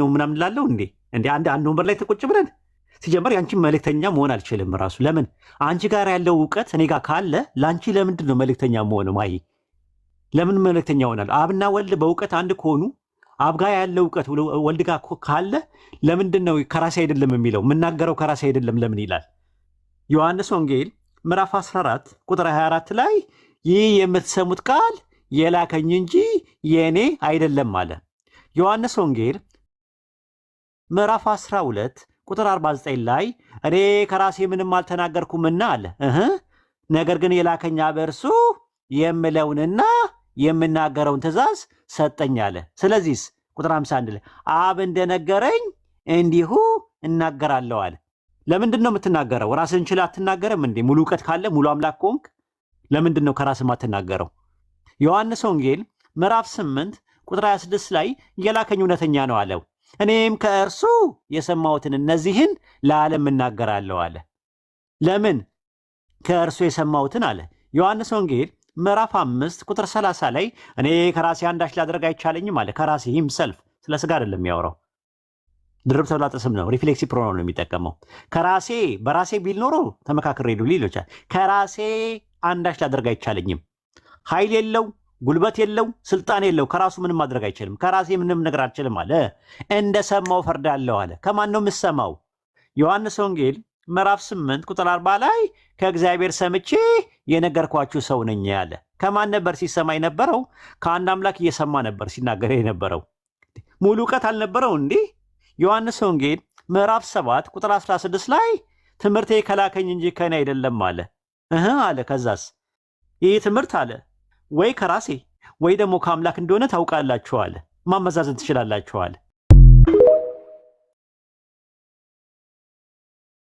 ነው ምናምን ላለው እንዴ አንድ ወንበር ላይ ተቆጭ ብለን ሲጀመር ያንቺን መልእክተኛ መሆን አልችልም ራሱ ለምን አንቺ ጋር ያለው ዕውቀት እኔ ጋር ካለ ላንቺ ለምንድን ነው መልእክተኛ መሆን ማይ ለምን መልእክተኛ ሆናል አብና ወልድ በዕውቀት አንድ ከሆኑ አብ ጋር ያለው ዕውቀት ወልድ ጋር ካለ ለምንድን ነው ከራሴ አይደለም የሚለው የምናገረው ከራሴ አይደለም ለምን ይላል ዮሐንስ ወንጌል ምዕራፍ 14 ቁጥር 24 ላይ ይህ የምትሰሙት ቃል የላከኝ እንጂ የኔ አይደለም አለ ዮሐንስ ወንጌል ምዕራፍ 12 ቁጥር 49 ላይ እኔ ከራሴ ምንም አልተናገርኩምና አለ ነገር ግን የላከኝ አብ እርሱ የምለውንና የምናገረውን ትእዛዝ ሰጠኝ አለ ስለዚህ ቁጥር 51 ላይ አብ እንደነገረኝ እንዲሁ እናገራለሁ አለ ለምንድን ነው የምትናገረው ራስን ችላ አትናገረም እንዴ ሙሉ ዕውቀት ካለ ሙሉ አምላክ ኮንክ ለምንድን ነው ከራስ ማትናገረው ዮሐንስ ወንጌል ምዕራፍ 8 ቁጥር 26 ላይ የላከኝ እውነተኛ ነው አለው እኔም ከእርሱ የሰማሁትን እነዚህን ለዓለም እናገራለሁ አለ ለምን ከእርሱ የሰማሁትን አለ ዮሐንስ ወንጌል ምዕራፍ 5 ቁጥር 30 ላይ እኔ ከራሴ አንዳች ላደርግ አይቻለኝም አለ ከራሴ ሂምሰልፍ ስለ ስጋ አይደለም የሚያወራው ድርብ ተብላጠ ስም ነው ሪፍሌክሲቭ ፕሮናውን ነው የሚጠቀመው ከራሴ በራሴ ቢል ኖሮ ተመካክሬ ሄዱ ሊሎቻል ከራሴ አንዳች ላደርግ አይቻለኝም ኃይል የለው ጉልበት የለው ስልጣን የለው ከራሱ ምንም ማድረግ አይችልም ከራሴ ምንም ነገር አልችልም አለ እንደሰማው ፈርዳለሁ አለ ከማን ነው የምሰማው ዮሐንስ ወንጌል ምዕራፍ 8 ቁጥር 40 ላይ ከእግዚአብሔር ሰምቼ የነገርኳችሁ ሰው ነኝ ያለ ከማን ነበር ሲሰማ የነበረው ከአንድ አምላክ እየሰማ ነበር ሲናገር የነበረው ሙሉ ዕውቀት አልነበረው እንዴ ዮሐንስ ወንጌል ምዕራፍ 7 ቁጥር 16 ላይ ትምህርቴ ከላከኝ እንጂ ከኔ አይደለም አለ አለ ከዛስ ይህ ትምህርት አለ ወይ ከራሴ ወይ ደግሞ ከአምላክ እንደሆነ ታውቃላችሁ አለ ማመዛዘን ትችላላችሁ አለ